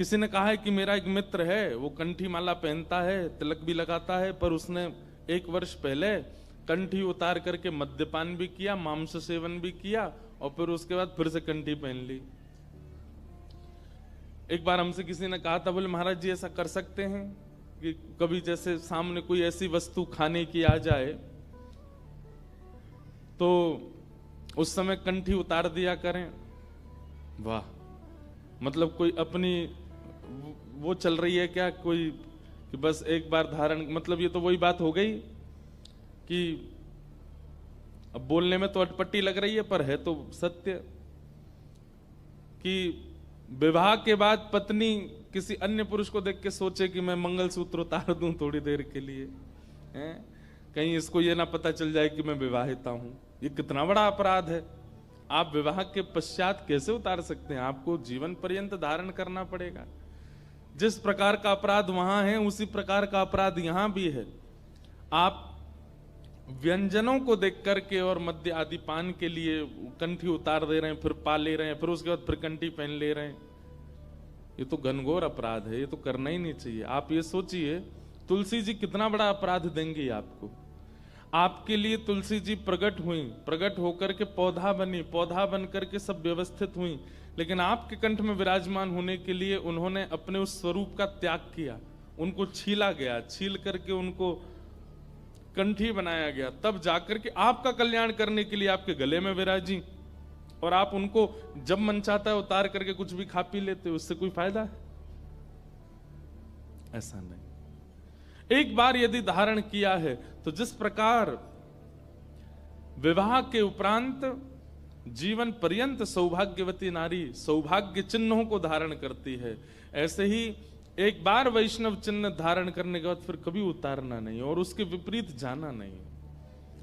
किसी ने कहा है कि मेरा एक मित्र है, वो कंठी माला पहनता है, तिलक भी लगाता है, पर उसने 1 वर्ष पहले कंठी उतार करके मद्यपान भी किया, मांस सेवन भी किया और फिर उसके बाद फिर से कंठी पहन ली। एक बार हमसे किसी ने कहा था, बोले महाराज जी ऐसा कर सकते हैं कि कभी जैसे सामने कोई ऐसी वस्तु खाने की आ जाए तो उस समय कंठी उतार दिया करें। वाह, मतलब कोई अपनी वो चल रही है क्या कोई कि बस एक बार धारण, मतलब ये तो वही बात हो गई कि अब बोलने में तो अटपटी लग रही है पर है तो सत्य कि विवाह के बाद पत्नी किसी अन्य पुरुष को देख के सोचे कि मैं मंगलसूत्र उतार दूं थोड़ी देर के लिए, हैं? कहीं इसको ये ना पता चल जाए कि मैं विवाहिता हूं। ये कितना बड़ा अपराध है। आप विवाह के पश्चात कैसे उतार सकते हैं? आपको जीवन पर्यंत धारण करना पड़ेगा। जिस प्रकार का अपराध वहां है उसी प्रकार का अपराध यहां भी है। आप व्यंजनों को देख करके और मद्य आदि पान के लिए कंठी उतार दे रहे हैं, फिर पा ले रहे हैं, फिर उसके बाद फिर कंठी पहन ले रहे हैं। ये तो घनघोर अपराध है, ये तो करना ही नहीं चाहिए। आप ये सोचिए तुलसी जी कितना बड़ा अपराध देंगे आपको। आपके लिए तुलसी जी प्रकट हुई, प्रकट होकर के पौधा बनी, पौधा बन करके सब व्यवस्थित हुई, लेकिन आपके कंठ में विराजमान होने के लिए उन्होंने अपने उस स्वरूप का त्याग किया। उनको छीला गया, छील करके उनको कंठी बनाया गया, तब जाकर के आपका कल्याण करने के लिए आपके गले में विराजी, और आप उनको जब मन चाहता है उतार करके कुछ भी खा पी लेते हो। उससे कोई फायदा है? ऐसा नहीं। एक बार यदि धारण किया है तो जिस प्रकार विवाह के उपरांत जीवन पर्यंत सौभाग्यवती नारी सौभाग्य चिन्हों को धारण करती है, ऐसे ही एक बार वैष्णव चिन्ह धारण करने के बाद फिर कभी उतारना नहीं और उसके विपरीत जाना नहीं।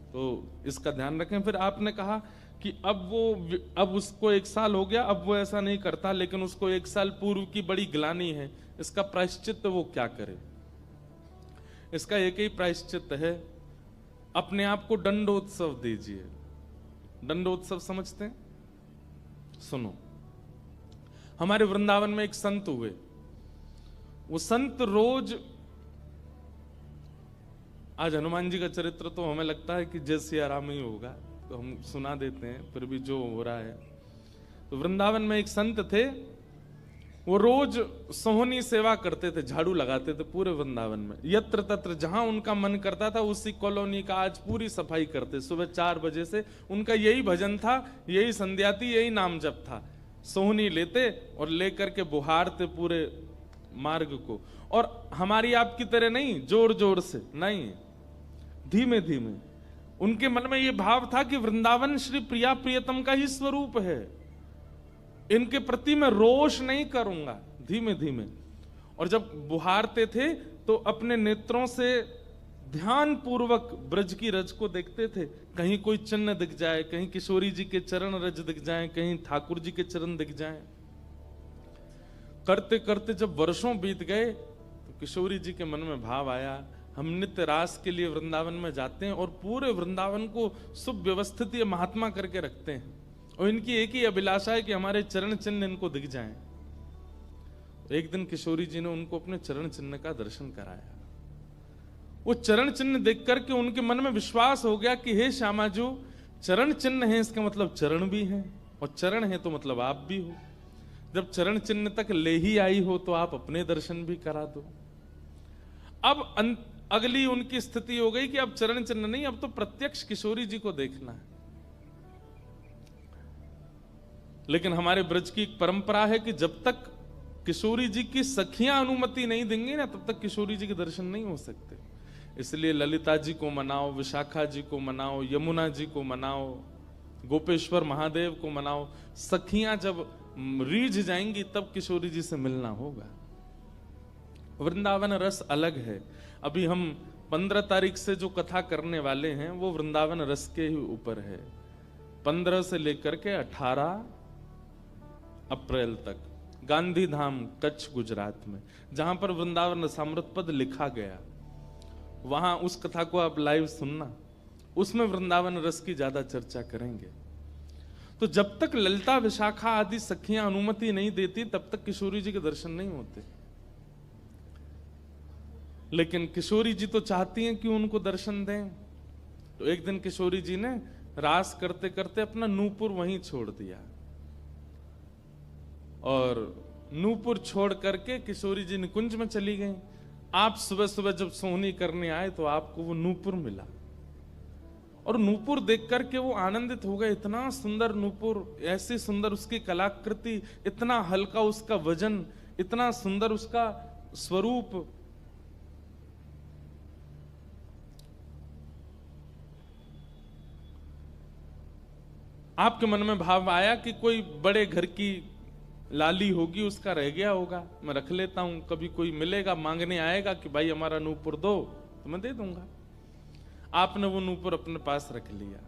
तो इसका ध्यान रखें। फिर आपने कहा कि अब उसको 1 साल हो गया, अब वो ऐसा नहीं करता, लेकिन उसको 1 साल पूर्व की बड़ी ग्लानि है, इसका प्रायश्चित वो क्या करे? इसका एक ही प्रायश्चित है, अपने आप को दंडोत्सव दीजिए। दंडोत्सव समझते हैं? सुनो, हमारे वृंदावन में एक संत हुए। वो संत रोज, आज हनुमान जी का चरित्र तो हमें लगता है कि जय सिया राम ही होगा, तो हम सुना देते हैं, फिर भी जो हो रहा है। तो वृंदावन में एक संत थे, वो रोज सोहनी सेवा करते थे, झाड़ू लगाते थे पूरे वृंदावन में। यत्र तत्र जहां उनका मन करता था उसी कॉलोनी का आज पूरी सफाई करते। सुबह 4 बजे से उनका यही भजन था, यही संध्या थी, यही नाम जप था। सोहनी लेते और लेकर के बुहारते पूरे मार्ग को, और हमारी आपकी तरह नहीं जोर जोर से, नहीं, धीमे धीमे। उनके मन में यह भाव था कि वृंदावन श्री प्रिया प्रियतम का ही स्वरूप है, इनके प्रति मैं रोष नहीं करूंगा, धीमे धीमे। और जब बुहारते थे तो अपने नेत्रों से ध्यान पूर्वक ब्रज की रज को देखते थे। कहीं कोई चिन्ह दिख जाए, कहीं किशोरी जी के चरण रज दिख जाए, कहीं ठाकुर जी के चरण दिख जाए। करते करते जब वर्षों बीत गए तो किशोरी जी के मन में भाव आया, हम नित्य रास के लिए वृंदावन में जाते हैं और पूरे वृंदावन को सुव्यवस्थित ये महात्मा करके रखते हैं, और इनकी एक ही अभिलाषा है कि हमारे चरण चिन्ह इनको दिख जाएं। एक दिन किशोरी जी ने उनको अपने चरण चिन्ह का दर्शन कराया। वो चरण चिन्ह देख करके उनके मन में विश्वास हो गया कि हे श्यामा जो चरण चिन्ह है, इसका मतलब चरण भी है, और चरण है तो मतलब आप भी हो। जब चरण चिन्ह तक ले ही आई हो तो आप अपने दर्शन भी करा दो। अब अगली उनकी स्थिति हो गई कि अब चरण चिन्ह नहीं, अब तो प्रत्यक्ष किशोरी जी को देखना है। लेकिन हमारे ब्रज की एक परंपरा है कि जब तक किशोरी जी की सखियां अनुमति नहीं देंगी ना, तब तक किशोरी जी के दर्शन नहीं हो सकते। इसलिए ललिता जी को मनाओ, विशाखा जी को मनाओ, यमुना जी को मनाओ, गोपेश्वर महादेव को मनाओ। सखियां जब रीझ जाएंगी तब किशोरी जी से मिलना होगा। वृंदावन रस अलग है। अभी हम 15 तारीख से जो कथा करने वाले हैं वो वृंदावन रस के ही ऊपर है। 15 से लेकर के 18 अप्रैल तक गांधी धाम कच्छ गुजरात में, जहां पर वृंदावन रसामृत पद लिखा गया, वहां उस कथा को आप लाइव सुनना, उसमें वृंदावन रस की ज्यादा चर्चा करेंगे। तो जब तक ललिता विशाखा आदि सखियां अनुमति नहीं देती तब तक किशोरी जी के दर्शन नहीं होते। लेकिन किशोरी जी तो चाहती हैं कि उनको दर्शन दें। तो एक दिन किशोरी जी ने रास करते करते अपना नूपुर वहीं छोड़ दिया और नूपुर छोड़ करके किशोरी जी निकुंज में चली गई। आप सुबह सुबह जब सोहनी करने आए तो आपको वो नूपुर मिला और नूपुर देख करके वो आनंदित हो गए। इतना सुंदर नूपुर, ऐसी सुंदर उसकी कलाकृति, इतना हल्का उसका वजन, इतना सुंदर उसका स्वरूप। आपके मन में भाव आया कि कोई बड़े घर की लाली होगी, उसका रह गया होगा, मैं रख लेता हूं, कभी कोई मिलेगा मांगने आएगा कि भाई हमारा नूपुर दो तो मैं दे दूंगा। आपने वो नूपुर अपने पास रख लिया।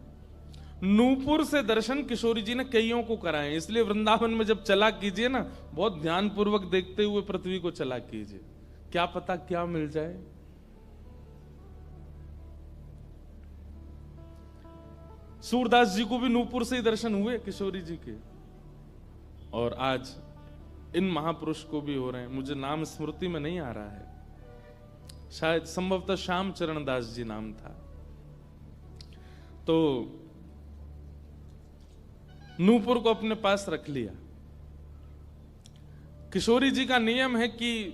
नूपुर से दर्शन किशोरी जी ने कईयों को कराए। इसलिए वृंदावन में जब चला कीजिए ना, बहुत ध्यान पूर्वक देखते हुए पृथ्वी को चला कीजिए, क्या पता क्या मिल जाए। सूरदास जी को भी नूपुर से ही दर्शन हुए किशोरी जी के, और आज इन महापुरुष को भी हो रहे हैं। मुझे नाम स्मृति में नहीं आ रहा है, शायद संभवतः श्याम चरण दास जी नाम था। तो नूपुर को अपने पास रख लिया। किशोरी जी का नियम है कि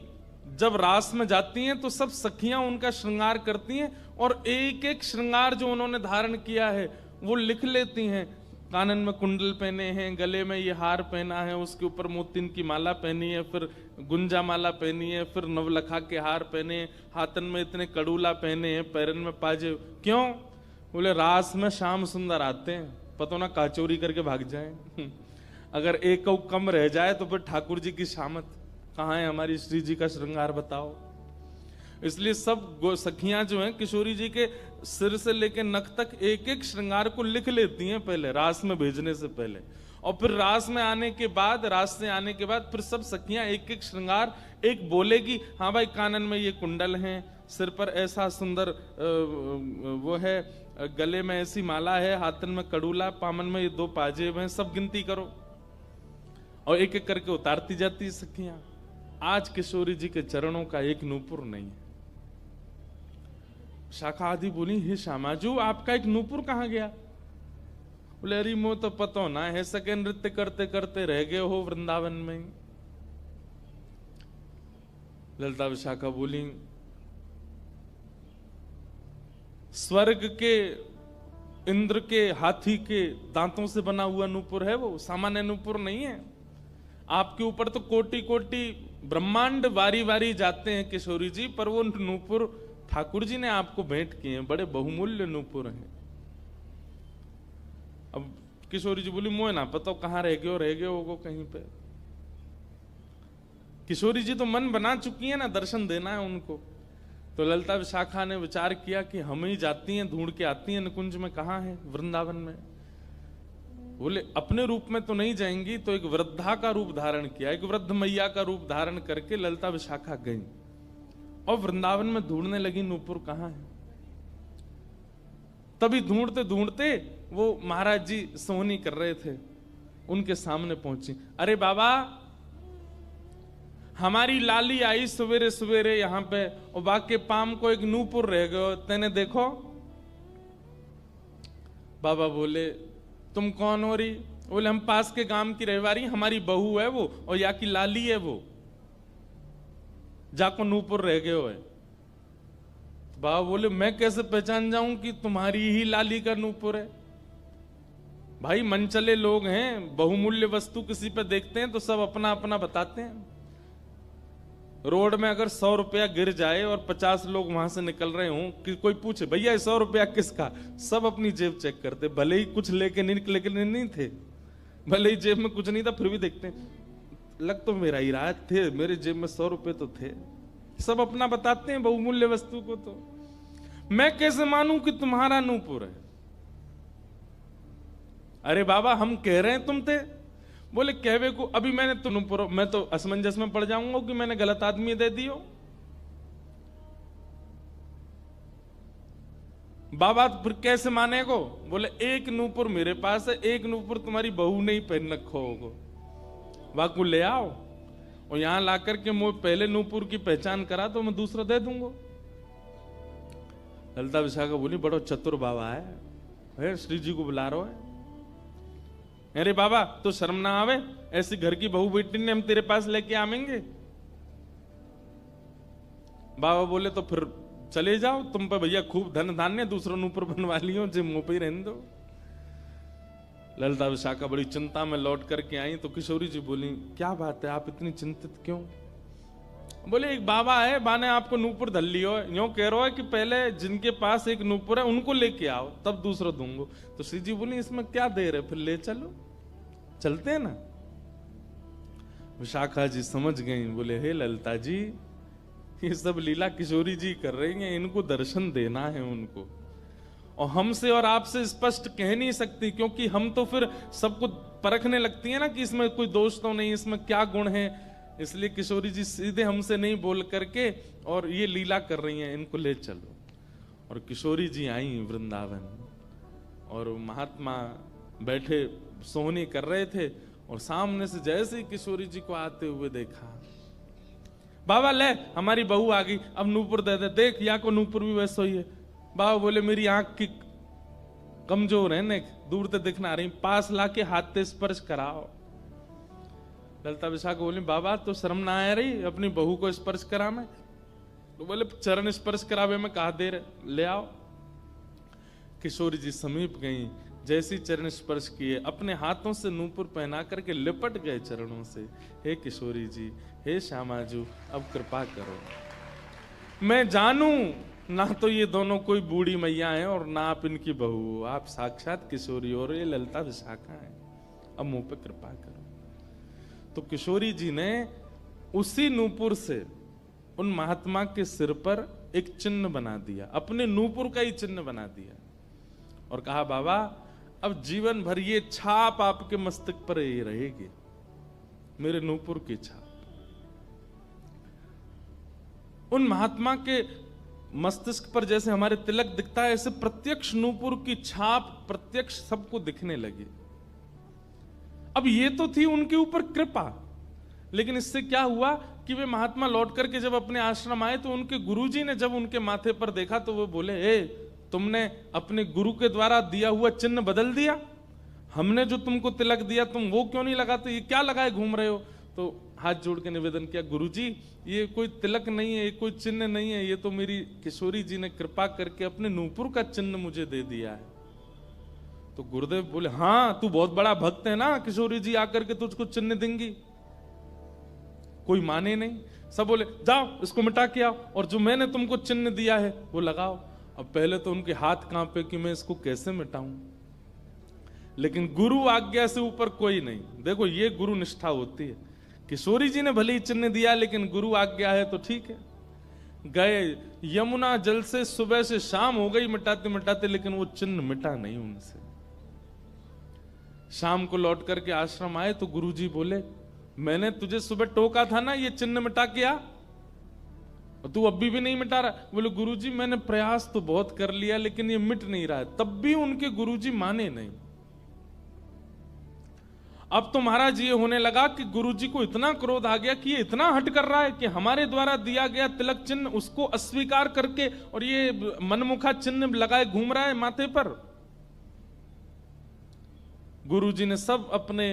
जब रास में जाती हैं तो सब सखियां उनका श्रृंगार करती हैं और एक एक श्रृंगार जो उन्होंने धारण किया है वो लिख लेती हैं। कानन में कुंडल पहने हैं, गले में ये हार पहना है, उसके ऊपर मोतिन की माला पहनी है, फिर गुंजा माला पहनी है, फिर नवलखा के हार पहने, हाथन में इतने कड़ूला पहने हैं, पैरन में पाजे। क्यों? बोले रास में श्याम सुंदर आते हैं, पता ना काचोरी करके भाग जाएं। अगर एक कम रह जाए तो फिर ठाकुर जी की शामत कहाँ है, हमारी श्री जी का श्रृंगार बताओ। इसलिए सब सखियां जो हैं किशोरी जी के सिर से लेकर नख तक एक एक श्रृंगार को लिख लेती हैं पहले, रास में भेजने से पहले। और फिर रास में आने के बाद, रास से आने के बाद फिर सब सखियां एक एक श्रृंगार एक बोलेगी, हाँ भाई कानन में ये कुंडल हैं, सिर पर ऐसा सुंदर वो है, गले में ऐसी माला है, हाथन में कड़ूला, पामन में ये 2 पाजेब हैं, सब गिनती करो। और एक एक करके उतारती जाती सखियां। आज किशोरी जी के चरणों का एक नूपुर नहीं है। शाखा आदि बोली, हे श्यामाजू आपका एक नूपुर कहां गया? बोले अरे मो तो पतो ना है, सके नृत्य करते करते रह गए हो वृंदावन में। ललिता विशाखा बोली, स्वर्ग के इंद्र के हाथी के दांतों से बना हुआ नूपुर है वो, सामान्य नूपुर नहीं है। आपके ऊपर तो कोटि कोटि ब्रह्मांड वारी वारी जाते हैं किशोरी जी, पर वो नूपुर ठाकुर जी ने आपको भेंट किए हैं, बड़े बहुमूल्य नूपुर हैं। अब किशोरी जी बोली, मोह ना पता कहां रह गए होगो कहीं पे। किशोरी जी तो मन बना चुकी है ना, दर्शन देना है उनको। तो ललिता विशाखा ने विचार किया कि हम ही जाती हैं, ढूंढ के आती हैं निकुंज में, कहां है, वृंदावन में। बोले अपने रूप में तो नहीं जाएंगी, तो एक वृद्धा का रूप धारण किया, एक वृद्ध मैया का रूप धारण करके ललिता विशाखा गई और वृंदावन में ढूंढने लगी नूपुर कहां है। तभी ढूंढते ढूंढते वो महाराज जी सोहनी कर रहे थे, उनके सामने पहुंची। अरे बाबा, हमारी लाली आई सवेरे सवेरे यहाँ पे और बाके पाम को एक नूपुर रह गयो, तेने देखो? बाबा बोले, तुम कौन हो रही? बोले हम पास के गांव की रहवारी, हमारी बहू है वो और या की लाली है वो, जाको नूपुर रह गए हो है। बाबा बोले, मैं कैसे पहचान जाऊं कि तुम्हारी ही लाली का नूपुर है? भाई मनचले लोग हैं, बहुमूल्य वस्तु किसी पे देखते हैं तो सब अपना अपना बताते हैं। रोड में अगर 100 रुपया गिर जाए और 50 लोग वहां से निकल रहे हों, कि कोई पूछे भैया 100 रुपया किसका, सब अपनी जेब चेक करते, भले ही कुछ लेके नहीं थे, भले ही जेब में कुछ नहीं था, फिर भी देखते लग तो मेरा ही रहा थे, मेरे जेब में 100 रुपए तो थे। सब अपना बताते हैं बहुमूल्य वस्तु को। तो मैं कैसे मानूं कि तुम्हारा नूपुर है? अरे बाबा हम कह रहे हैं तुम थे। बोले कहवे को अभी मैंने तो मैं तो असमंजस में पड़ जाऊंगा कि मैंने गलत आदमी दे दियो। बाबा फिर कैसे माने को? बोले एक नूपुर मेरे पास है, एक नूपुर तुम्हारी बहू ने ही पहन रखो होगो, वाकू ले आओ और यहां ला करके मुझे पहले नूपुर की पहचान करा तो मैं दूसरा दे दूंगा। ललिता विशाखा बोली बड़ो चतुर बाबा है, श्री जी को बुला रहा है। अरे बाबा तो शर्म ना आवे, ऐसी घर की बहू बेटी ने हम तेरे पास लेके आवेंगे? बाबा बोले तो फिर चले जाओ, तुम पे भैया खूब धन धान्य, दूसरों ऊपर बनवा लियो, जे मुंह पे ही रहने दो। ललिता विशाखा बड़ी चिंता में लौट करके आई तो किशोरी जी बोली क्या बात है, आप इतनी चिंतित क्यों? बोले एक बाबा है, बाने आपको नूपुर धल लियो, यूं कह रहा है कि पहले जिनके पास एक नूपुर है उनको लेके आओ तब दूसरा दूंगा। तो श्री जी बोली इसमें क्या देर है, फिर ले चलो, चलते हैं ना। विशाखा जी समझ गई, बोले हे ललिता जी ये सब लीला किशोरी जी कर रही हैं, इनको दर्शन देना है उनको, और हमसे और आपसे स्पष्ट कह नहीं सकती, क्योंकि हम तो फिर सबको परखने लगती है ना कि इसमें कोई दोष तो नहीं, इसमें क्या गुण है। इसलिए किशोरी जी सीधे हमसे नहीं बोल करके और ये लीला कर रही हैं, इनको ले चलो। और किशोरी जी आई वृंदावन और महात्मा बैठे सोहनी कर रहे थे और सामने से जैसे ही किशोरी जी को आते हुए देखा, बाबा ले हमारी बहू आ गई, अब नूपुर दे दे, देख या को नूपुर भी वैसा ही है। बाबा बोले मेरी आंख की कमजोर है ने, दूर से दिखना रही, पास लाके हाथ से स्पर्श कराओ। ललिता विशाखा बोली बाबा तो शर्म ना आ रही अपनी बहू को स्पर्श करा में? तो बोले चरण स्पर्श करावे में कहा देर, ले आओ। किशोरी जी समीप गई, जैसी चरण स्पर्श किए अपने हाथों से नूपुर पहना करके लिपट गए चरणों से। हे किशोरी जी, हे श्यामाजू, अब कृपा करो, मैं जानू ना तो ये दोनों कोई बूढ़ी मैया हैं और ना आप इनकी बहू, आप साक्षात किशोरी और ये ललिता विशाखा है, अब मुंह पे कृपा करो। तो किशोरी जी ने उसी नूपुर से उन महात्मा के सिर पर एक चिन्ह बना दिया, अपने नूपुर का ही चिन्ह बना दिया और कहा बाबा अब जीवन भर ये छाप आपके मस्तक पर ही रहेगी, मेरे नूपुर की छाप। उन महात्मा के मस्तिष्क पर जैसे हमारे तिलक दिखता है, ऐसे प्रत्यक्ष नूपुर की छाप प्रत्यक्ष सबको दिखने लगी। अब ये तो थी उनके ऊपर कृपा, लेकिन इससे क्या हुआ कि वे महात्मा लौट करके जब अपने आश्रम आए तो उनके गुरुजी ने जब उनके माथे पर देखा तो वो बोले ए तुमने अपने गुरु के द्वारा दिया हुआ चिन्ह बदल दिया, हमने जो तुमको तिलक दिया तुम वो क्यों नहीं लगाते, ये क्या लगाए घूम रहे हो? तो हाथ जोड़ के निवेदन किया गुरुजी ये कोई तिलक नहीं है, ये कोई चिन्ह नहीं है, ये तो मेरी किशोरी जी ने कृपा करके अपने नूपुर का चिन्ह मुझे दे दिया है। तो गुरुदेव बोले हाँ तू बहुत बड़ा भक्त है ना, किशोरी जी आकर के तुझको चिन्ह देंगी। कोई माने नहीं, सब बोले जाओ इसको मिटा के आओ और जो मैंने तुमको चिन्ह दिया है वो लगाओ। अब पहले तो उनके हाथ कांपे कि मैं इसको कैसे मिटाऊं, लेकिन गुरु आज्ञा से ऊपर कोई नहीं। देखो ये गुरु निष्ठा होती है, किशोरी जी ने भले ही चिन्ह दिया लेकिन गुरु आज्ञा है तो ठीक है। गए यमुना जल से सुबह से शाम हो गई मिटाते मिटाते, लेकिन वो चिन्ह मिटा नहीं उनसे। शाम को लौट करके आश्रम आए तो गुरुजी बोले मैंने तुझे सुबह टोका था ना ये चिन्ह मिटा के आ, और तू अभी भी नहीं मिटा रहा। बोले गुरुजी मैंने प्रयास तो बहुत कर लिया लेकिन ये मिट नहीं रहा है। तब भी उनके गुरुजी माने नहीं। अब तो महाराज ये होने लगा कि गुरुजी को इतना क्रोध आ गया कि ये इतना हट कर रहा है कि हमारे द्वारा दिया गया तिलक चिन्ह उसको अस्वीकार करके और ये मनमुखा चिन्ह लगाए घूम रहा है माथे पर। गुरुजी ने सब अपने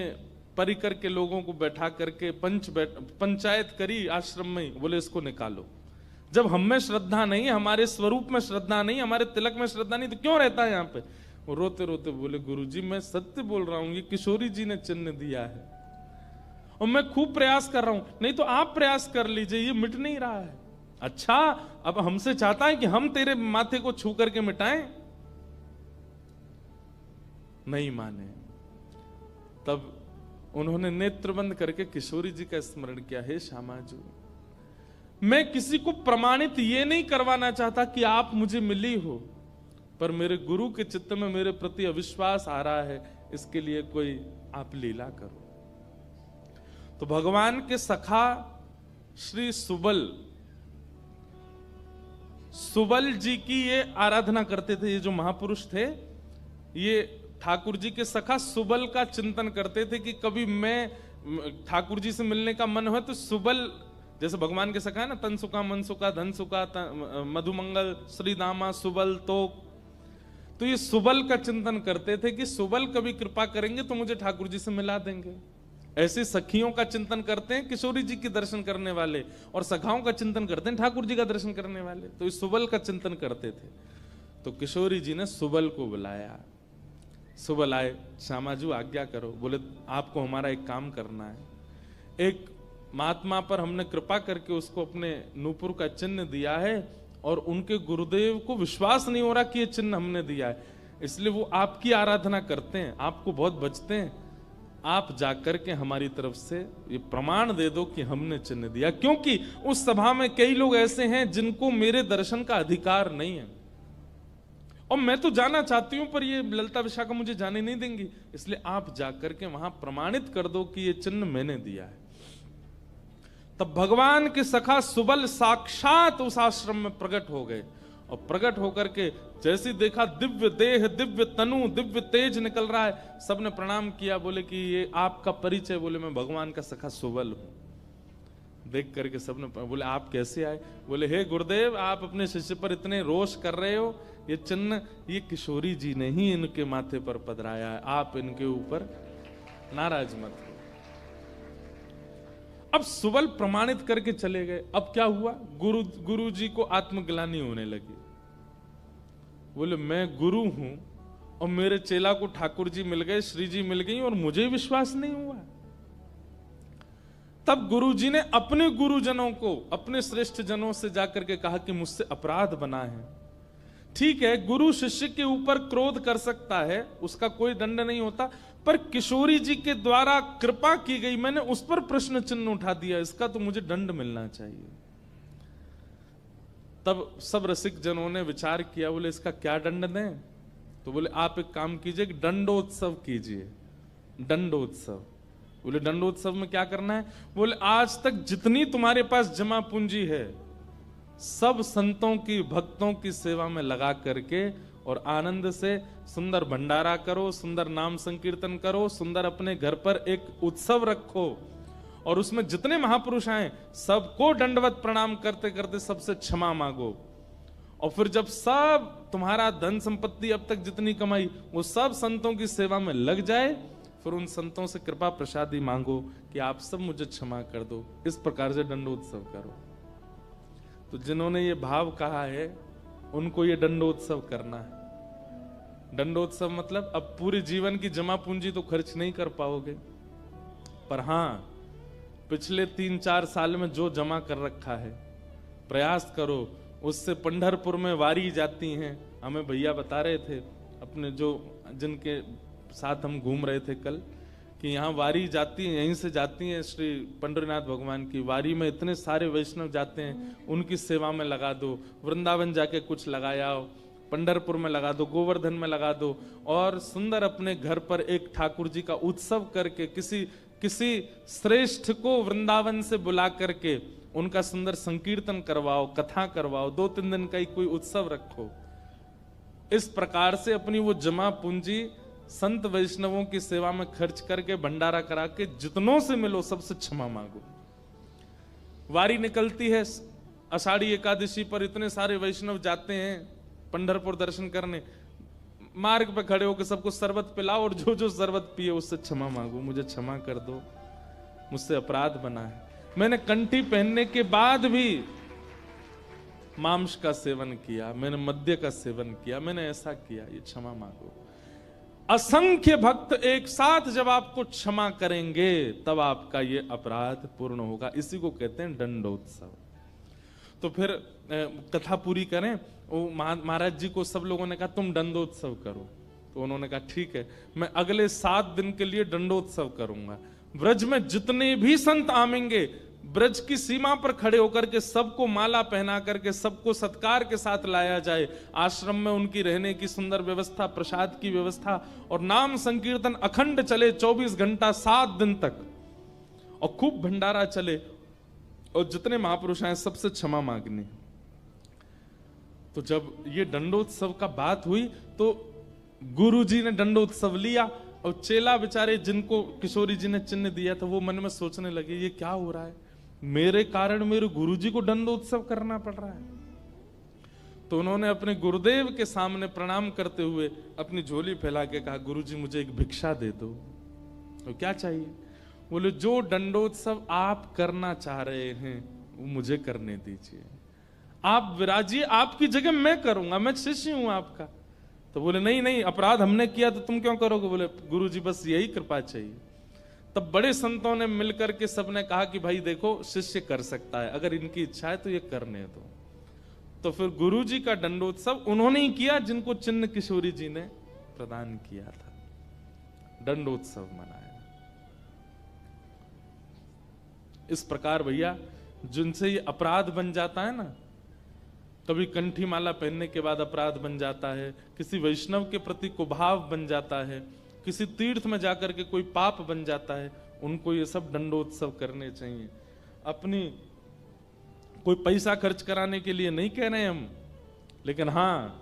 परिकर के लोगों को बैठा करके पंचायत करी आश्रम में, बोले इसको निकालो। जब हम में श्रद्धा नहीं, हमारे स्वरूप में श्रद्धा नहीं, हमारे तिलक में श्रद्धा नहीं, तो क्यों रहता है यहाँ पे? वो रोते रोते बोले गुरुजी मैं सत्य बोल रहा हूं, ये किशोरी जी ने चिन्ह दिया है और मैं खूब प्रयास कर रहा हूं, नहीं तो आप प्रयास कर लीजिए, ये मिट नहीं रहा है। अच्छा अब हमसे चाहता है कि हम तेरे माथे को छू करके मिटाएं? नहीं माने। तब उन्होंने नेत्र बंद करके किशोरी जी का स्मरण किया, हे श्यामाजू मैं किसी को प्रमाणित ये नहीं करवाना चाहता कि आप मुझे मिली हो, पर मेरे गुरु के चित्त में मेरे प्रति अविश्वास आ रहा है, इसके लिए कोई आप लीला करो। तो भगवान के सखा श्री सुबल सुबल जी की ये आराधना करते थे। ये जो महापुरुष थे, ये ठाकुर जी के सखा सुबल का चिंतन करते थे कि कभी मैं ठाकुर जी से मिलने का मन हो तो सुबल, जैसे भगवान के सखा है ना, तनसुका, मनसुका, धनसुका, मधुमंगल, श्रीदामा, सुबल, तो ये सुबल का चिंतन करते थे कि सुबल कभी कृपा करेंगे तो मुझे ठाकुर जी से मिला देंगे। ऐसे सखियों का चिंतन करते हैं किशोरी जी के दर्शन करने वाले, और सखाओं का चिंतन करते हैं ठाकुर जी का दर्शन करने वाले। तो इस सुबल का चिंतन करते थे। तो किशोरी जी ने सुबल को बुलाया। सुबल आए, श्यामाजू आज्ञा करो। बोले आपको हमारा एक काम करना है। एक महात्मा पर हमने कृपा करके उसको अपने नूपुर का चिन्ह दिया है, और उनके गुरुदेव को विश्वास नहीं हो रहा कि ये चिन्ह हमने दिया है, इसलिए वो आपकी आराधना करते हैं, आपको बहुत बचते हैं। आप जाकर के हमारी तरफ से ये प्रमाण दे दो कि हमने चिन्ह दिया, क्योंकि उस सभा में कई लोग ऐसे हैं जिनको मेरे दर्शन का अधिकार नहीं है, और मैं तो जाना चाहती हूं पर ये ललिता विशाखा मुझे जाने नहीं देंगी, इसलिए आप जाकर के वहां प्रमाणित कर दो कि ये चिन्ह मैंने दिया है। तब भगवान के सखा सुबल साक्षात उस आश्रम में प्रकट हो गए, और प्रकट होकर के जैसे देखा दिव्य देह, दिव्य तनु, दिव्य तेज निकल रहा है, सबने प्रणाम किया। बोले कि ये आपका परिचय? बोले मैं भगवान का सखा सुबल हूं। देख करके सबने बोले आप कैसे आए? बोले हे गुरुदेव, आप अपने शिष्य पर इतने रोष कर रहे हो, ये चिन्ह ये किशोरी जी ने ही इनके माथे पर पधराया है, आप इनके ऊपर नाराज मत हो। अब सुबल प्रमाणित करके चले गए। अब क्या हुआ? गुरु जी को आत्मग्लानि होने लगी। बोले मैं गुरु हूं और मेरे चेला को ठाकुर जी मिल गए, श्री जी मिल गई, और मुझे विश्वास नहीं हुआ। तब गुरु जी ने अपने गुरुजनों को, अपने श्रेष्ठ जनों से जाकर के कहा कि मुझसे अपराध बना है। ठीक है, गुरु शिष्य के ऊपर क्रोध कर सकता है, उसका कोई दंड नहीं होता, पर किशोरी जी के द्वारा कृपा की गई, मैंने उस पर प्रश्न चिन्ह उठा दिया, इसका तो मुझे दंड मिलना चाहिए। तब सब रसिक जनों ने विचार किया, बोले इसका क्या दंड दें? तो बोले आप एक काम कीजिए, दंडोत्सव कीजिए। दंडोत्सव। बोले दंडोत्सव में क्या करना है? बोले आज तक जितनी तुम्हारे पास जमा पूंजी है, सब संतों की, भक्तों की सेवा में लगा करके और आनंद से सुंदर भंडारा करो, सुंदर नाम संकीर्तन करो, सुंदर अपने घर पर एक उत्सव रखो, और उसमें जितने महापुरुष आए सबको दंडवत प्रणाम करते करते सबसे क्षमा मांगो। और फिर जब सब तुम्हारा धन संपत्ति अब तक जितनी कमाई वो सब संतों की सेवा में लग जाए, फिर उन संतों से कृपा प्रसादी मांगो कि आप सब मुझे क्षमा कर दो। इस प्रकार से दंडोत्सव करो। तो जिन्होंने ये भाव कहा है उनको ये दंडोत्सव करना है। दंडोत्सव मतलब अब पूरे जीवन की जमा पूंजी तो खर्च नहीं कर पाओगे, पर हां पिछले 3-4 साल में जो जमा कर रखा है प्रयास करो उससे। पंढरपुर में वारी जाती हैं, हमें भैया बता रहे थे अपने जो जिनके साथ हम घूम रहे थे कल, कि यहाँ वारी जाती है, यहीं से जाती है श्री पंडरीनाथ भगवान की वारी में इतने सारे वैष्णव जाते हैं, उनकी सेवा में लगा दो। वृंदावन जाके कुछ लगाया हो, पंढरपुर में लगा दो, गोवर्धन में लगा दो, और सुंदर अपने घर पर एक ठाकुर जी का उत्सव करके किसी श्रेष्ठ को वृंदावन से बुला करके उनका सुंदर संकीर्तन करवाओ, कथा करवाओ, 2-3 दिन का ही कोई उत्सव रखो। इस प्रकार से अपनी वो जमा पूंजी संत वैष्णवों की सेवा में खर्च करके भंडारा करा के जितनों से मिलो सबसे क्षमा मांगो। वारी निकलती है आषाढ़ी एकादशी पर, इतने सारे वैष्णव जाते हैं पंढरपुर दर्शन करने, मार्ग पे खड़े होकर सबको शरबत पिलाओ, और जो जो शरबत पिए उससे क्षमा मांगो, मुझे क्षमा कर दो, मुझसे अपराध बना है, मैंने कंठी पहनने के बाद भी मांस का सेवन किया, मैंने मद्य का सेवन किया, मैंने ऐसा किया, ये क्षमा मांगो। असंख्य भक्त एक साथ जब आपको क्षमा करेंगे तब आपका ये अपराध पूर्ण होगा। इसी को कहते हैं दंडोत्सव। तो फिर कथा पूरी करें, वो महाराज जी को सब लोगों ने कहा तुम दंडोत्सव करो, तो उन्होंने कहा ठीक है, मैं अगले 7 दिन के लिए दंडोत्सव करूंगा। ब्रज में जितने भी संत आवेंगे, ब्रज की सीमा पर खड़े होकर के सबको माला पहना करके सबको सत्कार के साथ लाया जाए। आश्रम में उनकी रहने की सुंदर व्यवस्था, प्रसाद की व्यवस्था, और नाम संकीर्तन अखंड चले 24 घंटा 7 दिन तक, और खूब भंडारा चले, और जितने महापुरुष आए सबसे क्षमा मांगनी। तो जब ये दंडोत्सव का बात हुई तो गुरुजी ने दंडोत्सव लिया और चेला बेचारे जिनको किशोरी जी ने चिन्ह दिया था वो मन में सोचने लगे ये क्या हो रहा है, मेरे कारण मेरे गुरुजी को दंडोत्सव करना पड़ रहा है। तो उन्होंने अपने गुरुदेव के सामने प्रणाम करते हुए अपनी झोली फैला के कहा, गुरुजी मुझे एक भिक्षा दे दो। तो क्या चाहिए? बोले जो दंडोत्सव आप करना चाह रहे हैं वो मुझे करने दीजिए, आप विराजिए, आपकी जगह मैं करूंगा, मैं शिष्य हूं आपका। तो बोले नहीं नहीं, अपराध हमने किया तो तुम क्यों करोगे? बोले गुरुजी बस यही कृपा चाहिए। तब बड़े संतों ने मिलकर के सबने कहा कि भाई देखो शिष्य कर सकता है, अगर इनकी इच्छा है तो ये करने दो। तो फिर गुरुजी का दंडोत्सव उन्होंने ही किया जिनको चिन्ह किशोरी जी ने प्रदान किया था, दंडोत्सव मनाया। इस प्रकार भैया जिनसे ये अपराध बन जाता है ना, कभी कंठी माला पहनने के बाद अपराध बन जाता है, किसी वैष्णव के प्रति कुभाव बन जाता है, किसी तीर्थ में जाकर के कोई पाप बन जाता है, उनको ये सब दंडोत्सव करने चाहिए। अपनी कोई पैसा खर्च कराने के लिए नहीं कह रहे हम, लेकिन हाँ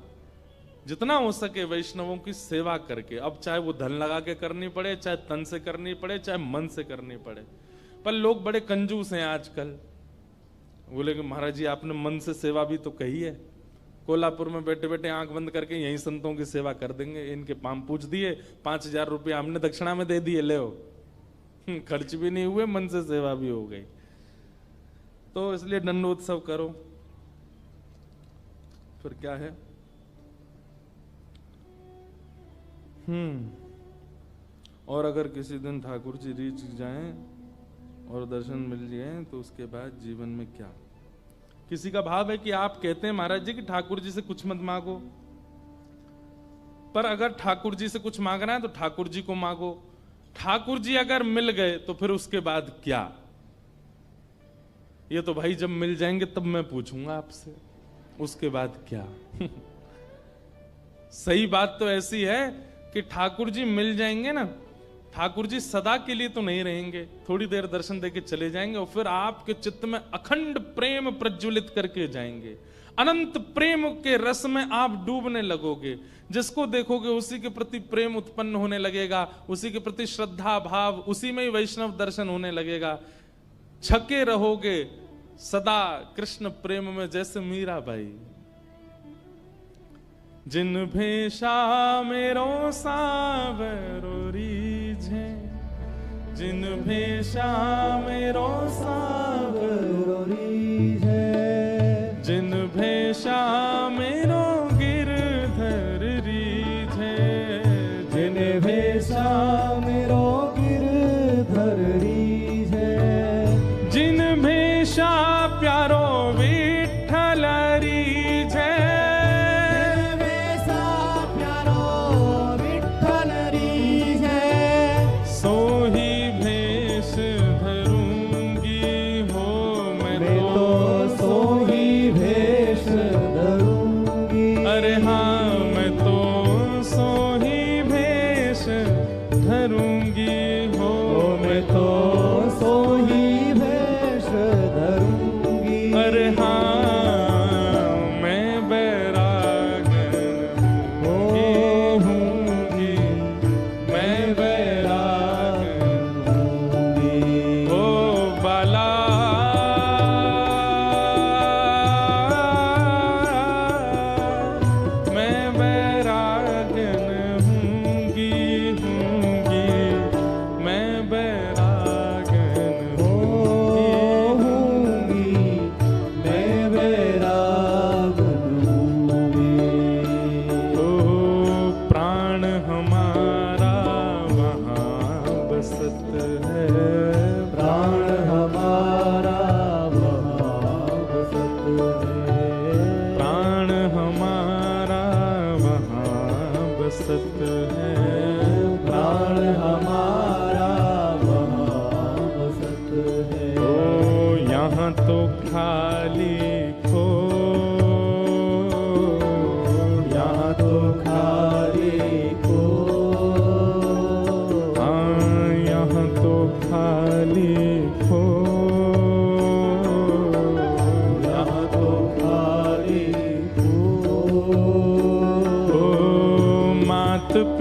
जितना हो सके वैष्णवों की सेवा करके, अब चाहे वो धन लगा के करनी पड़े, चाहे तन से करनी पड़े, चाहे मन से करनी पड़े। पर लोग बड़े कंजूस हैं आजकल। बोले कि महाराज जी आपने मन से सेवा भी तो कही है, कोल्हापुर में बैठे बैठे आंख बंद करके यही संतों की सेवा कर देंगे, इनके पाम पूछ दिए, 5,000 रुपये हमने दक्षिणा में दे दिए, ले खर्च भी नहीं हुए, मन से सेवा भी हो गई। तो इसलिए दंडोत्सव करो। फिर क्या है, और अगर किसी दिन ठाकुर जी रीच जाएं और दर्शन मिल जाए तो उसके बाद जीवन में क्या? किसी का भाव है कि आप कहते हैं महाराज जी कि ठाकुर जी से कुछ मत मांगो, पर अगर ठाकुर जी से कुछ मांगना है तो ठाकुर जी को मांगो। ठाकुर जी अगर मिल गए तो फिर उसके बाद क्या? ये तो भाई जब मिल जाएंगे तब मैं पूछूंगा आपसे, उसके बाद क्या? सही बात तो ऐसी है कि ठाकुर जी मिल जाएंगे ना, ठाकुर जी सदा के लिए तो नहीं रहेंगे, थोड़ी देर दर्शन देके चले जाएंगे और फिर आपके चित्त में अखंड प्रेम प्रज्वलित करके जाएंगे। अनंत प्रेम के रस में आप डूबने लगोगे, जिसको देखोगे उसी के प्रति प्रेम उत्पन्न होने लगेगा, उसी के प्रति श्रद्धा भाव, उसी में ही वैष्णव दर्शन होने लगेगा। छके रहोगे सदा कृष्ण प्रेम में, जैसे मीरा बाई। जिन भेषा मेरो सावरो रीझे, जिन भेषा मेरो सावरो रीझे, जिन भेषा मेरो गिरधर रीझे, जिन भेषा मेरो गिरधर रीझे, जिन भेषा प्यारो विठ्ठल रीझे,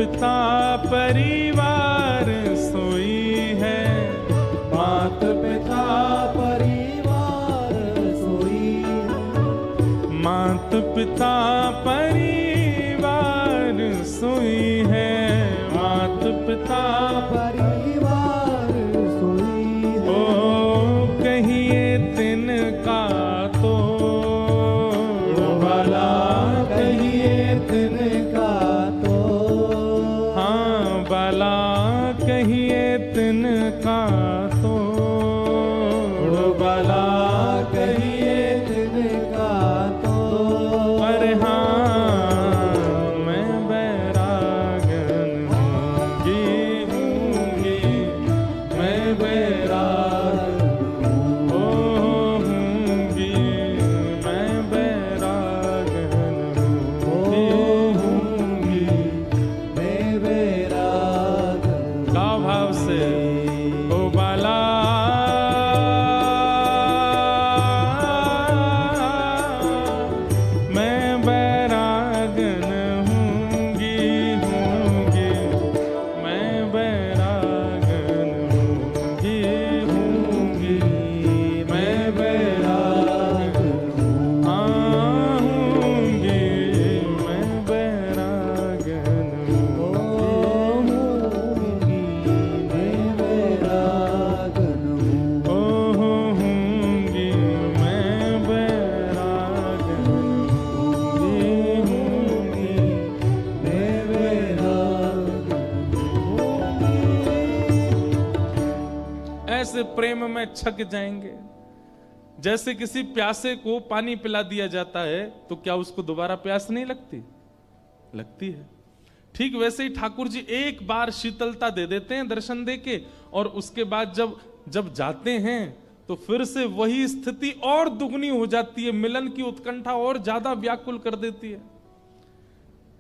पिता परिवार सोई है, मात पिता परिवार सोई है, मात पिता परिवार सोई है, मात पिता परिवार सोई है। ओ कहिए तिनका तो भला कहिए तिनका तो, हाँ भला कहिए तिनका तो, भला कहिए तिनका तो। अरे हाँ मैं बैरागन हूँगी, मैं बैराग हूँगी, मैं बैरागन हूँगी। मैं बैराग गाओ भाव से, ओ बाला मैं बैरागन हूँगी, मैं बैरागन हूँगी, मैं बैराग हूँगी, मैं बैरागन होंगी, मैं बैरागन हूँ। होंगी, मैं बैरागन होंगी, मैं बैरागन हूँ। ऐसे प्रेम में छक जाएंगे। जैसे किसी प्यासे को पानी पिला दिया जाता है तो क्या उसको दोबारा प्यास नहीं लगती? लगती है। ठीक वैसे ही ठाकुर जी एक बार शीतलता दे देते हैं दर्शन देके, और उसके बाद जब जाते हैं तो फिर से वही स्थिति और दुगनी हो जाती है, मिलन की उत्कंठा और ज्यादा व्याकुल कर देती है।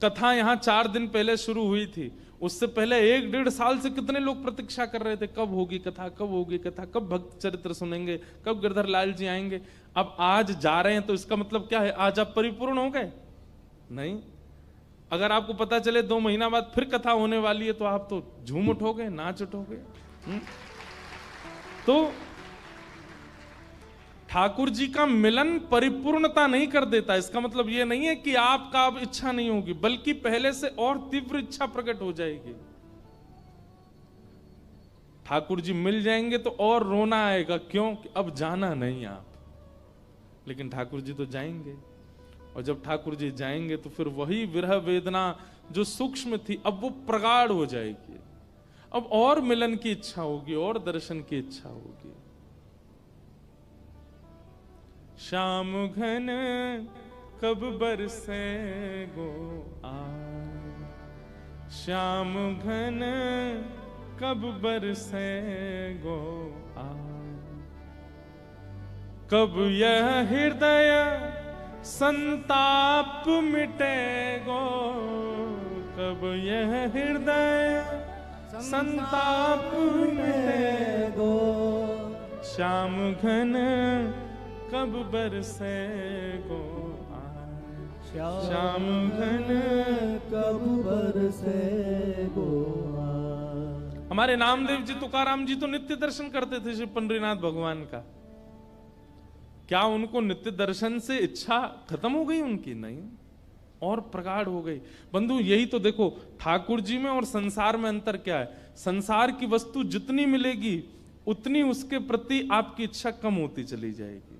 कथा यहां 4 दिन पहले शुरू हुई थी, उससे पहले 1-1.5 साल से कितने लोग प्रतीक्षा कर रहे थे, कब होगी कथा, कब होगी कथा, कब भक्त चरित्र सुनेंगे, कब गिरधर लाल जी आएंगे। अब आज जा रहे हैं तो इसका मतलब क्या है? आज आप परिपूर्ण हो गए? नहीं। अगर आपको पता चले 2 महीना बाद फिर कथा होने वाली है तो आप तो झूम उठोगे, नाच उठोगे। तो ठाकुर जी का मिलन परिपूर्णता नहीं कर देता। इसका मतलब यह नहीं है कि आपका अब इच्छा नहीं होगी, बल्कि पहले से और तीव्र इच्छा प्रकट हो जाएगी। ठाकुर जी मिल जाएंगे तो और रोना आएगा, क्यों? कि अब जाना नहीं आप। लेकिन ठाकुर जी तो जाएंगे, और जब ठाकुर जी जाएंगे तो फिर वही विरह वेदना जो सूक्ष्म थी अब वो प्रगाढ़ हो जाएगी। अब और मिलन की इच्छा होगी, और दर्शन की इच्छा होगी। श्याम घन कब बरसे गो आए, श्याम घन कब बरसे गो आए, कब यह हृदय संताप मिटेगो, कब यह हृदय संताप मिटेगो, श्याम घन कब बरसे गो आए, श्याम घन कब बरसे गो आए। हमारे नामदेव जी तुकाराम जी तो नित्य दर्शन करते थे श्री पंडरीनाथ भगवान का। क्या उनको नित्य दर्शन से इच्छा खत्म हो गई उनकी? नहीं, और प्रगाढ़ हो गई। बंधु यही तो देखो, ठाकुर जी में और संसार में अंतर क्या है? संसार की वस्तु जितनी मिलेगी उतनी उसके प्रति आपकी इच्छा कम होती चली जाएगी,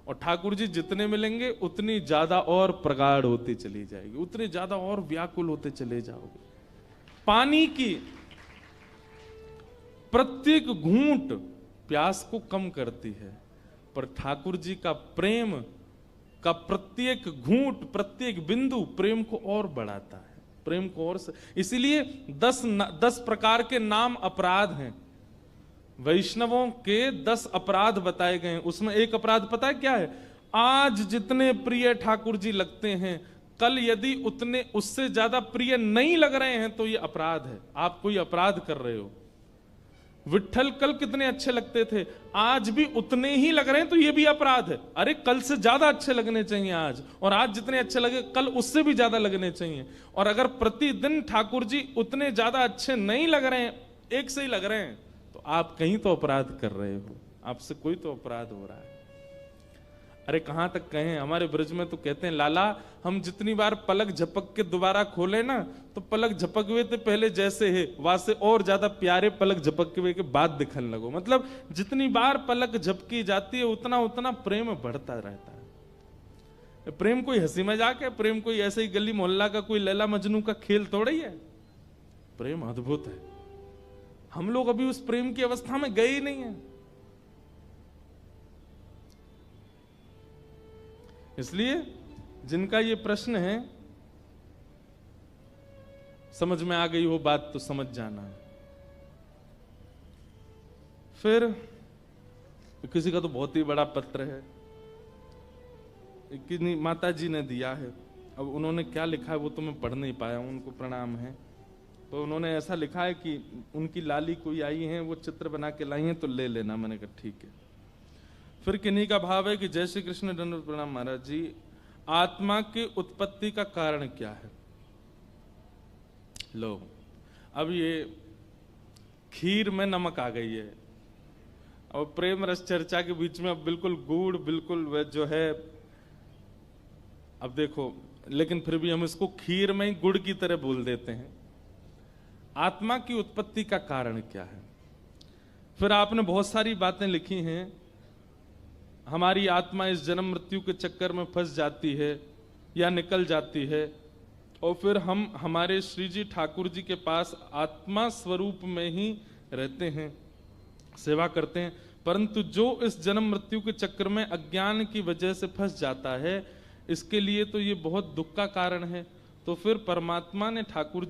और ठाकुर जी जितने मिलेंगे उतनी ज्यादा और प्रगाढ़ होती चली जाएगी, उतनी ज्यादा और व्याकुल होते चले जाओगे। पानी की प्रत्येक घूंट प्यास को कम करती है, पर ठाकुर जी का प्रेम का प्रत्येक घूंट, प्रत्येक बिंदु प्रेम को और बढ़ाता है, प्रेम को और। इसीलिए 10 प्रकार के नाम अपराध हैं। वैष्णवों के 10 अपराध बताए गए हैं। उसमें एक अपराध पता है क्या है? आज जितने प्रिय ठाकुर जी लगते हैं, कल यदि उतने उससे ज्यादा प्रिय नहीं लग रहे हैं तो ये अपराध है। आप कोई अपराध कर रहे हो। विट्ठल कल कितने अच्छे लगते थे, आज भी उतने ही लग रहे हैं, तो ये भी अपराध है। अरे कल से ज्यादा अच्छे लगने चाहिए आज, और आज जितने अच्छे लगे कल उससे भी ज्यादा लगने चाहिए। और अगर प्रतिदिन ठाकुर जी उतने ज्यादा अच्छे नहीं लग रहे हैं, एक से ही लग रहे हैं, तो आप कहीं तो अपराध कर रहे हो, आपसे कोई तो अपराध हो रहा है। अरे कहां तक कहें, हमारे ब्रज में तो कहते हैं, लाला हम जितनी बार पलक झपक के दोबारा खोले ना, तो पलक झपक हुए थे पहले जैसे है वहां और ज्यादा प्यारे पलक झपक हुए के बाद दिखने लगो। मतलब जितनी बार पलक झपकी जाती है उतना उतना प्रेम बढ़ता रहता है। प्रेम कोई हंसी मजाक है, प्रेम कोई ऐसे ही गली मोहल्ला का कोई लैला मजनू का खेल थोड़ा ही है। प्रेम अद्भुत है। हम लोग अभी उस प्रेम की अवस्था में गए ही नहीं है। इसलिए जिनका ये प्रश्न है, समझ में आ गई हो बात तो समझ जाना। फिर किसी का तो बहुत ही बड़ा पत्र है, कितनी माता जी ने दिया है। अब उन्होंने क्या लिखा है वो तो मैं पढ़ नहीं पाया हूं, उनको प्रणाम है। तो उन्होंने ऐसा लिखा है कि उनकी लाली कोई आई है, वो चित्र बना के लाई है, तो ले लेना। मैंने कहा ठीक है। फिर किन्हीं का भाव है कि जय श्री कृष्ण, दंडवत प्रणाम महाराज जी, आत्मा की उत्पत्ति का कारण क्या है? लो, अब ये खीर में नमक आ गई है, और प्रेम रस चर्चा के बीच में अब बिल्कुल गुड़, बिल्कुल वह जो है, अब देखो, लेकिन फिर भी हम इसको खीर में ही गुड़ की तरह बोल देते हैं। आत्मा की उत्पत्ति का कारण क्या है? फिर आपने बहुत सारी बातें लिखी हैं। हमारी आत्मा इस जन्म मृत्यु के चक्कर में फंस जाती है या निकल जाती है, और फिर हम हमारे श्री जी ठाकुर जी के पास आत्मा स्वरूप में ही रहते हैं, सेवा करते हैं। परंतु जो इस जन्म मृत्यु के चक्कर में अज्ञान की वजह से फंस जाता है, इसके लिए तो ये बहुत दुख का कारण है। तो फिर परमात्मा ने ठाकुर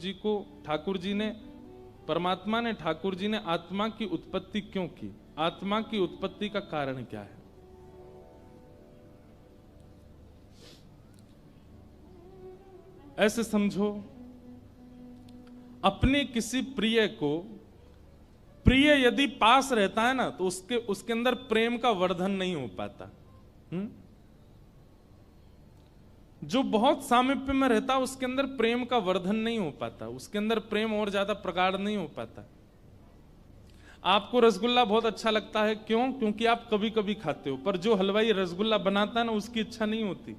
जी ने आत्मा की उत्पत्ति क्यों की? आत्मा की उत्पत्ति का कारण क्या है? ऐसे समझो, अपने किसी प्रिय को, प्रिय यदि पास रहता है ना, तो उसके अंदर प्रेम का वर्धन नहीं हो पाता। जो बहुत सामीप्य में रहता है उसके अंदर प्रेम का वर्धन नहीं हो पाता, उसके अंदर प्रेम और ज्यादा प्रगाढ़ नहीं हो पाता। आपको रसगुल्ला बहुत अच्छा लगता है, क्यों? क्योंकि आप कभी कभी खाते हो, पर जो हलवाई रसगुल्ला बनाता है ना, उसकी इच्छा नहीं होती।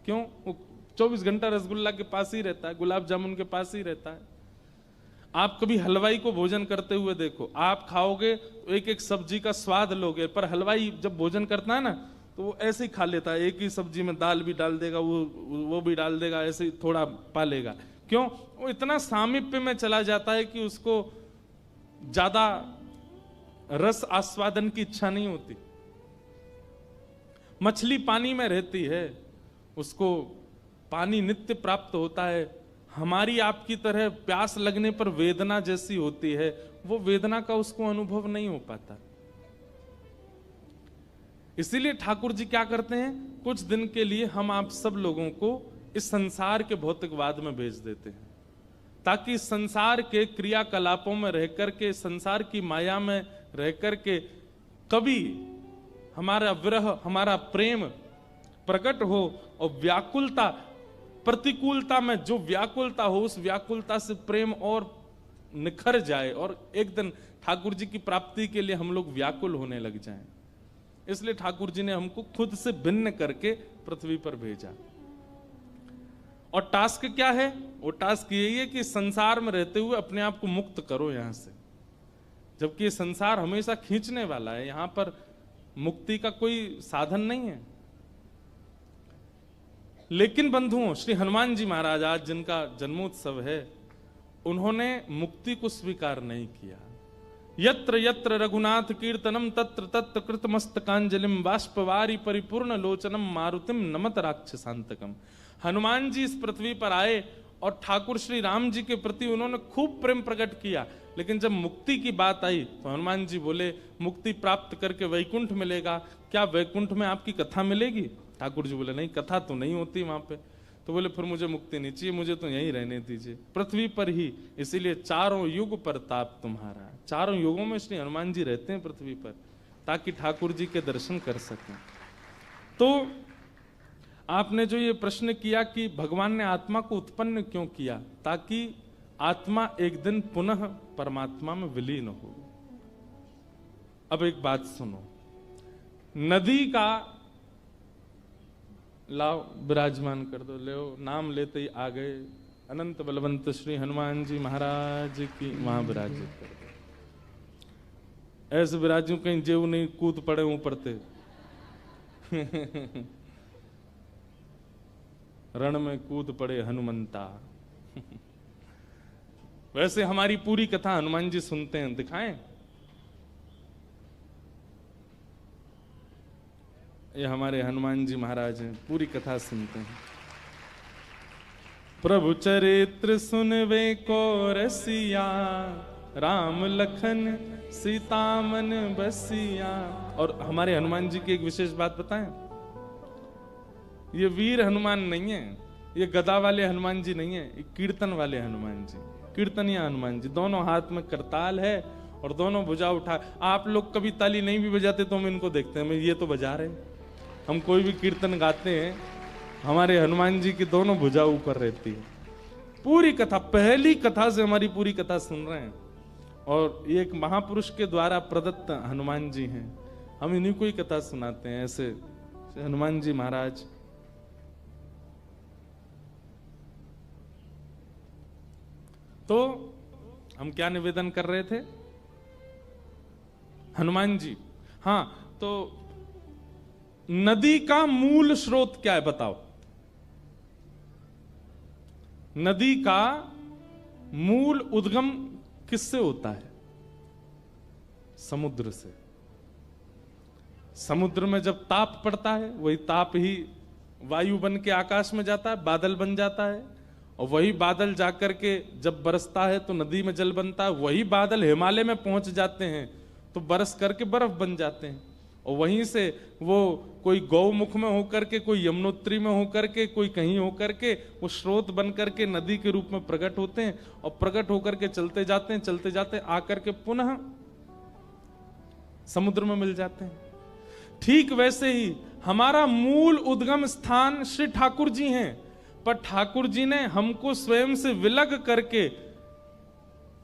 क्यों? वो 24 घंटा रसगुल्ला के पास ही रहता है, गुलाब जामुन के पास ही रहता है। आप कभी हलवाई को भोजन करते हुए देखो, आप खाओगे तो एक एक सब्जी का स्वाद लोगे, पर हलवाई जब भोजन करता है ना, तो वो ऐसे ही खा लेता है। एक ही सब्जी में दाल भी डाल देगा, वो भी डाल देगा, ऐसे ही थोड़ा पालेगा। क्यों? वो इतना सामीप्य में चला जाता है कि उसको ज्यादा रस आस्वादन की इच्छा नहीं होती। मछली पानी में रहती है, उसको पानी नित्य प्राप्त होता है। हमारी आपकी तरह प्यास लगने पर वेदना जैसी होती है, वो वेदना का उसको अनुभव नहीं हो पाता। इसीलिए ठाकुर जी क्या करते हैं, कुछ दिन के लिए हम आप सब लोगों को इस संसार के भौतिकवाद में भेज देते हैं, ताकि संसार के क्रियाकलापों में रह करके, संसार की माया में रह करके कभी हमारा विरह, हमारा प्रेम प्रकट हो, और व्याकुलता, प्रतिकूलता में जो व्याकुलता हो, उस व्याकुलता से प्रेम और निखर जाए, और एक दिन ठाकुर जी की प्राप्ति के लिए हम लोग व्याकुल होने लग जाएं। इसलिए ठाकुर जी ने हमको खुद से भिन्न करके पृथ्वी पर भेजा। और टास्क क्या है? वो टास्क यही है कि संसार में रहते हुए अपने आप को मुक्त करो यहां से, जबकि ये संसार हमेशा खींचने वाला है, यहां पर मुक्ति का कोई साधन नहीं है। लेकिन बंधुओं, श्री हनुमान जी महाराज, आज जिनका जन्मोत्सव है, उन्होंने मुक्ति को स्वीकार नहीं किया। यत्र यत्र रघुनाथ कीर्तनम तत्र तत्र कृतमस्तकांजलिम बाष्पवारी परिपूर्ण लोचनम मारुतिम नमत राक्षसांतकम। हनुमान जी इस पृथ्वी पर आए और ठाकुर श्री राम जी के प्रति उन्होंने खूब प्रेम प्रकट किया, लेकिन जब मुक्ति की बात आई तो हनुमान जी बोले, मुक्ति प्राप्त करके वैकुंठ मिलेगा, क्या वैकुंठ में आपकी कथा मिलेगी? ठाकुर जी बोले, नहीं, कथा तो नहीं होती वहां पे। तो बोले फिर मुझे मुक्ति नहीं चाहिए, मुझे तो यहीं रहने दीजिए, पृथ्वी पर ही। इसीलिए चारों युग प्रताप तुम्हारा, चारों युगों में श्री हनुमान जी रहते हैं पृथ्वी पर, ताकि ठाकुर जी के दर्शन कर सकें। तो आपने जो ये प्रश्न किया कि भगवान ने आत्मा को उत्पन्न क्यों किया, ताकि आत्मा एक दिन पुनः परमात्मा में विलीन हो। अब एक बात सुनो, नदी का, लाओ विराजमान कर दो, ले नाम लेते ही आ गए, अनंत बलवंत श्री हनुमान जी महाराज की, वहां विराजित कर दो। ऐसे विराजू कहीं जेव नहीं कूद पड़े ऊपर ते रण में कूद पड़े हनुमंता। वैसे हमारी पूरी कथा हनुमान जी सुनते हैं, दिखाएं? ये हमारे हनुमान जी महाराज हैं, पूरी कथा सुनते हैं। प्रभु चरित्र सुनवे को रसिया, राम लखन सीता मन बसिया। और हमारे हनुमान जी की एक विशेष बात बताएं, ये वीर हनुमान नहीं है, ये गदा वाले हनुमान जी नहीं है, ये कीर्तन वाले हनुमान जी, कीर्तनिया हनुमान जी। दोनों हाथ में करताल है और दोनों भुजा उठा। आप लोग कभी ताली नहीं भी बजाते तो हम इनको देखते हैं, ये तो बजा रहे। हम कोई भी कीर्तन गाते हैं, हमारे हनुमान जी की दोनों भुजा ऊपर रहती है। पूरी कथा, पहली कथा से हमारी पूरी कथा सुन रहे हैं, और ये एक महापुरुष के द्वारा प्रदत्त हनुमान जी हैं, हम इन्हीं को ही कथा सुनाते हैं। ऐसे हनुमान जी महाराज। तो हम क्या निवेदन कर रहे थे? हनुमान जी, हाँ, तो नदी का मूल स्रोत क्या है बताओ? नदी का मूल उद्गम किससे होता है? समुद्र से। समुद्र में जब ताप पड़ता है, वही ताप ही वायु बन के आकाश में जाता है, बादल बन जाता है, और वही बादल जाकर के जब बरसता है तो नदी में जल बनता है। वही बादल हिमालय में पहुंच जाते हैं तो बरस करके बर्फ बन जाते हैं, और वहीं से वो कोई गौमुख में होकर के, कोई यमुनोत्री में होकर के, कोई कहीं होकर के वो स्रोत बन करके नदी के रूप में प्रकट होते हैं, और प्रकट होकर के चलते जाते हैं, चलते जाते आकर के पुनः समुद्र में मिल जाते हैं। ठीक वैसे ही हमारा मूल उद्गम स्थान श्री ठाकुर जी हैं, पर ठाकुर जी ने हमको स्वयं से विलग करके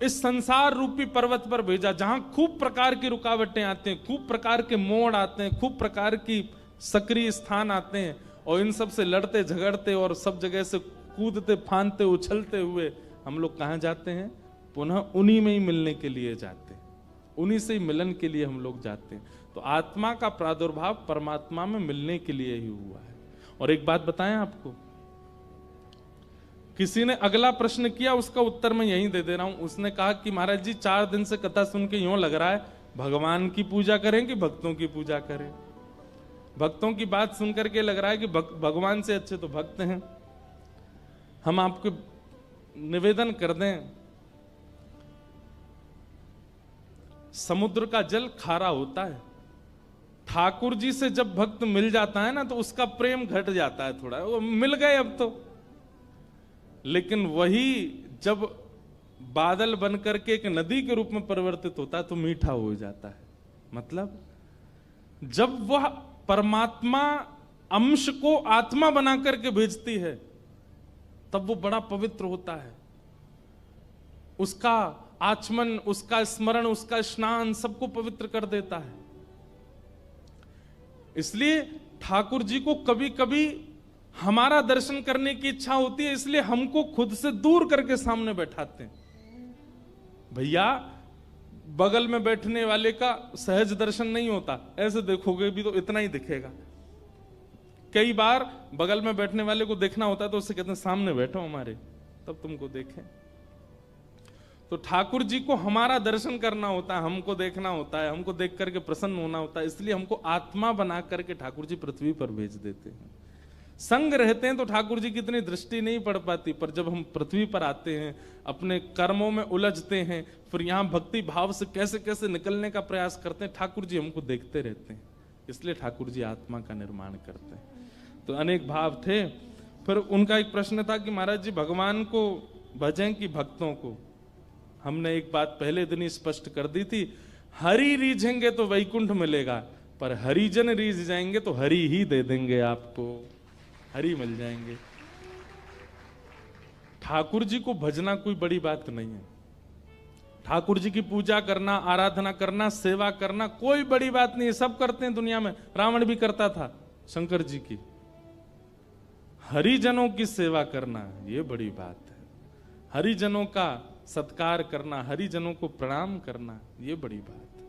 इस संसार रूपी पर्वत पर भेजा, जहां खूब प्रकार की रुकावटें आते हैं, खूब प्रकार के मोड़ आते हैं, खूब प्रकार की सक्रिय स्थान आते हैं, और इन सब से लड़ते झगड़ते और सब जगह से कूदते फांदते उछलते हुए हम लोग कहां जाते हैं? पुनः उन्हीं में ही मिलने के लिए जाते हैं, उन्हीं से ही मिलन के लिए हम लोग जाते हैं। तो आत्मा का प्रादुर्भाव परमात्मा में मिलने के लिए ही हुआ है। और एक बात बताएं आपको, किसी ने अगला प्रश्न किया, उसका उत्तर मैं यहीं दे दे रहा हूं। उसने कहा कि महाराज जी 4 दिन से कथा सुन के यूं लग रहा है भगवान की पूजा करें कि भक्तों की पूजा करें। भक्तों की बात सुन करके लग रहा है कि भगवान से अच्छे तो भक्त हैं। हम आपको निवेदन कर दें, समुद्र का जल खारा होता है, ठाकुर जी से जब भक्त मिल जाता है ना तो उसका प्रेम घट जाता है थोड़ा, वो मिल गए अब तो। लेकिन वही जब बादल बनकर के एक नदी के रूप में परिवर्तित होता है तो मीठा हो जाता है। मतलब जब वह परमात्मा अंश को आत्मा बना करके भेजती है तब वो बड़ा पवित्र होता है। उसका आचमन, उसका स्मरण, उसका स्नान सबको पवित्र कर देता है। इसलिए ठाकुर जी को कभी कभी हमारा दर्शन करने की इच्छा होती है, इसलिए हमको खुद से दूर करके सामने बैठाते हैं। भैया बगल में बैठने वाले का सहज दर्शन नहीं होता, ऐसे देखोगे भी तो इतना ही दिखेगा। कई बार बगल में बैठने वाले को देखना होता है तो उससे कहते हैं सामने बैठो हमारे, तब तुमको देखें। तो ठाकुर जी को हमारा दर्शन करना होता है, हमको देखना होता है, हमको देख करके प्रसन्न होना होता है, इसलिए हमको आत्मा बना करके ठाकुर जी पृथ्वी पर भेज देते हैं। संग रहते हैं तो ठाकुर जी की इतनी दृष्टि नहीं पड़ पाती, पर जब हम पृथ्वी पर आते हैं, अपने कर्मों में उलझते हैं, फिर यहाँ भक्ति भाव से कैसे कैसे निकलने का प्रयास करते हैं, ठाकुर जी हमको देखते रहते हैं। इसलिए ठाकुर जी आत्मा का निर्माण करते हैं। तो अनेक भाव थे, फिर उनका एक प्रश्न था कि महाराज जी भगवान को भजें कि भक्तों को? हमने एक बात पहले दिन ही स्पष्ट कर दी थी, हरि रीझेंगे तो वैकुंठ मिलेगा, पर हरिजन रीझ जाएंगे तो हरि ही दे देंगे आपको, हरि मिल जाएंगे। ठाकुर जी को भजना कोई बड़ी बात नहीं है। ठाकुर जी की पूजा करना, आराधना करना, सेवा करना कोई बड़ी बात नहीं है, सब करते हैं दुनिया में। रावण भी करता था शंकर जी की। हरिजनों की सेवा करना ये बड़ी बात है। हरिजनों का सत्कार करना, हरिजनों को प्रणाम करना ये बड़ी बात है।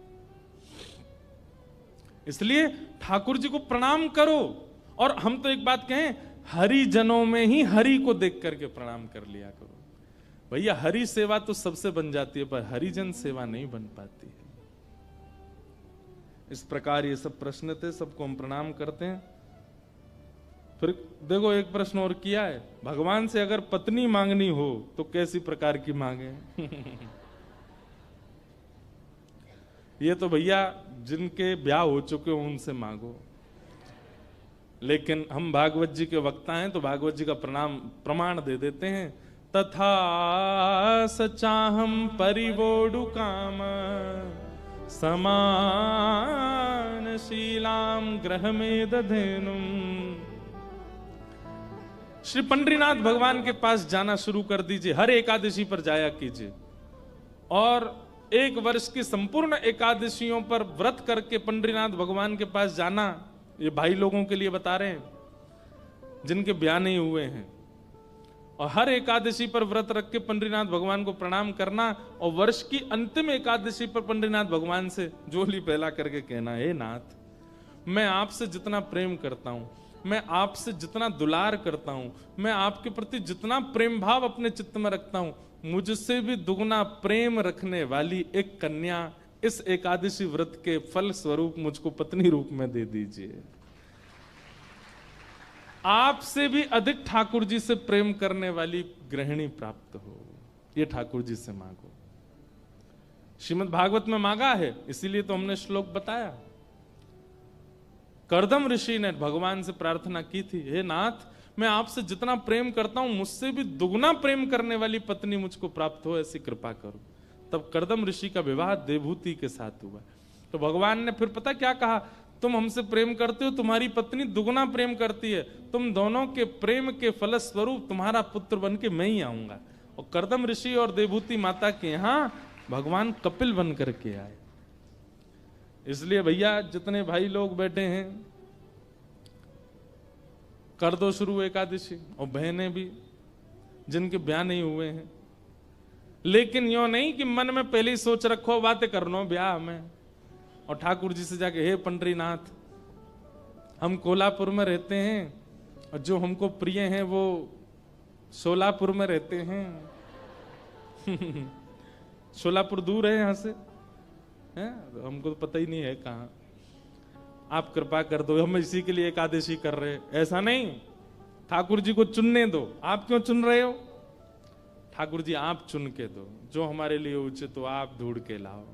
इसलिए ठाकुर जी को प्रणाम करो। और हम तो एक बात कहें, हरिजनों में ही हरि को देख करके प्रणाम कर लिया करो। भैया हरि सेवा तो सबसे बन जाती है, पर हरिजन सेवा नहीं बन पाती है। इस प्रकार ये सब प्रश्न थे, सबको हम प्रणाम करते हैं। फिर देखो एक प्रश्न और किया है, भगवान से अगर पत्नी मांगनी हो तो कैसी प्रकार की मांगे? ये तो भैया जिनके ब्याह हो चुके हो उनसे मांगो। लेकिन हम भागवत जी के वक्ता हैं तो भागवत जी का प्रमाण दे देते हैं। तथा सचाहम परिवोडु काम समान शीलाम ग्रह में दधेनुम। श्री पंडरीनाथ भगवान के पास जाना शुरू कर दीजिए, हर एकादशी पर जाया कीजिए। और एक वर्ष की संपूर्ण एकादशियों पर व्रत करके पंडरीनाथ भगवान के पास जाना, ये भाई लोगों के लिए बता रहे हैं जिनके ब्याह नहीं हुए हैं। और हर एकादशी पर व्रत रख के पंडरीनाथ भगवान को प्रणाम करना, और वर्ष की अंतिम एकादशी पर पंडरीनाथ भगवान से जोली फैला करके कहना, हे नाथ, मैं आपसे जितना प्रेम करता हूं, मैं आपसे जितना दुलार करता हूं, मैं आपके प्रति जितना प्रेम भाव अपने चित्त में रखता हूं, मुझसे भी दुगना प्रेम रखने वाली एक कन्या इस एकादशी व्रत के फल स्वरूप मुझको पत्नी रूप में दे दीजिए। आपसे भी अधिक ठाकुर जी से प्रेम करने वाली गृहिणी प्राप्त हो, ये ठाकुर जी से मांगो। श्रीमद् भागवत में मांगा है, इसीलिए तो हमने श्लोक बताया। कर्दम ऋषि ने भगवान से प्रार्थना की थी, हे नाथ, मैं आपसे जितना प्रेम करता हूं मुझसे भी दुगना प्रेम करने वाली पत्नी मुझको प्राप्त हो, ऐसी कृपा करो। तब कर्दम ऋषि का विवाह देवहूति के साथ हुआ। तो भगवान ने फिर पता क्या कहा, तुम हमसे प्रेम करते हो, तुम्हारी पत्नी दुगना प्रेम करती है, तुम दोनों के प्रेम के फलस्वरूप तुम्हारा पुत्र बन के मैं ही आऊंगा। और कर्दम ऋषि और देवहूति माता के यहां भगवान कपिल बन करके आए। इसलिए भैया जितने भाई लोग बैठे हैं, कर दो शुरू एकादशी, और बहनें भी जिनके ब्याह नहीं हुए हैं। लेकिन यो नहीं कि मन में पहले ही सोच रखो बातें करनो ब्याह में, और ठाकुर जी से जाके, हे पंडरीनाथ, हम कोल्हापुर में रहते हैं और जो हमको प्रिय हैं वो सोलापुर में रहते हैं। सोलापुर दूर है यहां से, है? हमको तो पता ही नहीं है कहाँ। आप कृपा कर दो, हम इसी के लिए एकादशी कर रहे हैं। ऐसा नहीं, ठाकुर जी को चुनने दो। आप क्यों चुन रहे हो? ठाकुर जी आप चुन के दो, जो हमारे लिए उचित तो आप ढूंढ के लाओ।